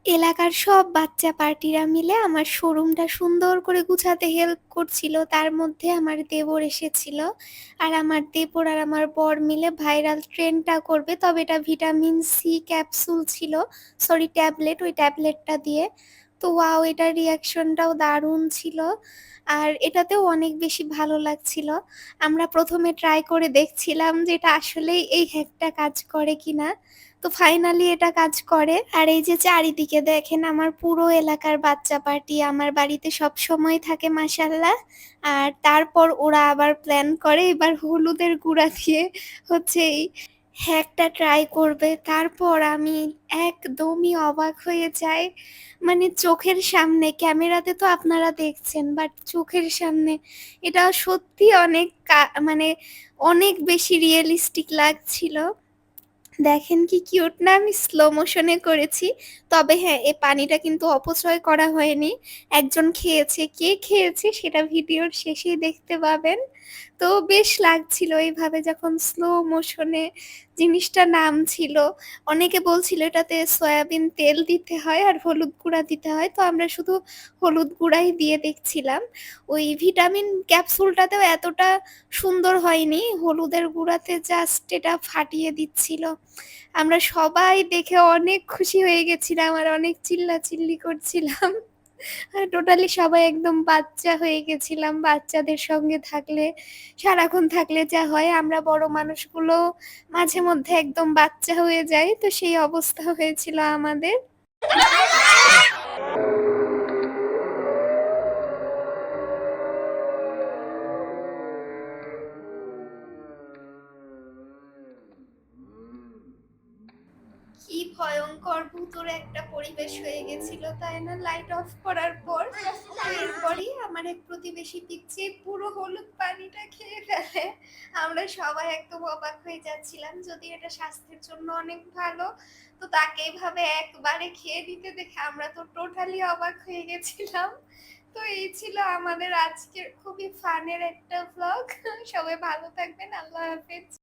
এলাকার সব বাচ্চা পার্টিরা মিলে আমার শোরুমটা সুন্দর করে গুছাতে হেল্প করছিল। তার মধ্যে আমার দেবর এসেছিল। আর আমার দেবর আর আমার বর মিলে ভাইরাল ট্রেন্ডটা করবে। তবে এটা ভিটামিন সি ক্যাপসুল ছিল, সরি ট্যাবলেট, ওই ট্যাবলেটটা দিয়ে। তো ওয়াও, এটার রিয়াকশনটাও দারুণ ছিল। আর এটাতেও অনেক বেশি ভালো লাগছিল। আমরা প্রথমে ট্রাই করে দেখছিলাম যে এটা আসলেই এই হ্যাকটা কাজ করে কিনা। তো ফাইনালি এটা কাজ করে। আর এই যে চারিদিকে দেখেন, আমার পুরো এলাকার বাচ্চা পার্টি আমার বাড়িতে সব সময় থাকে মাশাল্লাহ। আর তারপর ওরা আবার প্ল্যান করে এবার হলুদের গুঁড়া দিয়ে হচ্ছে এই হ্যাকটা ট্রাই করবে। তারপর আমি একদমই অবাক হয়ে যাই। মানে চোখের সামনে, ক্যামেরাতে তো আপনারা দেখছেন, বাট চোখের সামনে এটা সত্যি অনেক মানে অনেক বেশি রিয়েলিস্টিক লাগছিল। দেখেন কি কিউট না, আমি স্লো মোশনে করেছি। তবে হ্যাঁ, এই পানিটা কিন্তু অপচয় করা হয়নি। একজন খেয়েছে, কে খেয়েছে সেটা ভিডিওর শেষেই দেখতে পাবেন। তো বেশ লাগছিল এইভাবে যখন স্লো মোশনে জিনিসটা নামছিল। অনেকে বলছিল এটাতে সয়াবিন তেল দিতে হয় আর হলুদ গুঁড়া দিতে হয়, তো আমরা শুধু হলুদ গুঁড়াই দিয়ে দেখছিলাম। ওই ভিটামিন ক্যাপসুলটাতেও এতটা সুন্দর হয়নি, হলুদের গুঁড়াতে জাস্ট এটা ফাটিয়ে দিচ্ছিল। আমরা সবাই দেখে অনেক খুশি হয়ে গেছিলাম আর অনেক চিল্লাচিল্লি করছিলাম। টোটালি সবাই একদম বাচ্চা হয়ে গেছিলাম। বাচ্চাদের সঙ্গে থাকলে, সারাক্ষণ থাকলে যা হয়, আমরা বড় মানুষগুলো মাঝে মধ্যে একদম বাচ্চা হয়ে যাই, তো সেই অবস্থা হয়েছিল আমাদের। কি ভয়ঙ্কর ভুতুড়ে একটা পরিবেশ হয়ে গেছিল, তাই না, লাইট অফ করার পর। তো এরপরই আমার এক প্রতিবেশী পিচ্ছি পুরো হলুদ পানিটা খেয়ে ফেলে। আমরা সবাই একদম অবাক হয়ে যাচ্ছিলাম, যদি এটা স্বাস্থ্যের জন্য অনেক ভালো, তো তাকে এইভাবে একবারে খেয়ে নিতে দেখে আমরা তো টোটালি অবাক হয়ে গেছিলাম। তো এই ছিল আমাদের আজকের খুবই ফানের একটা ব্লগ। সবাই ভালো থাকবেন, আল্লাহ হাফেজ।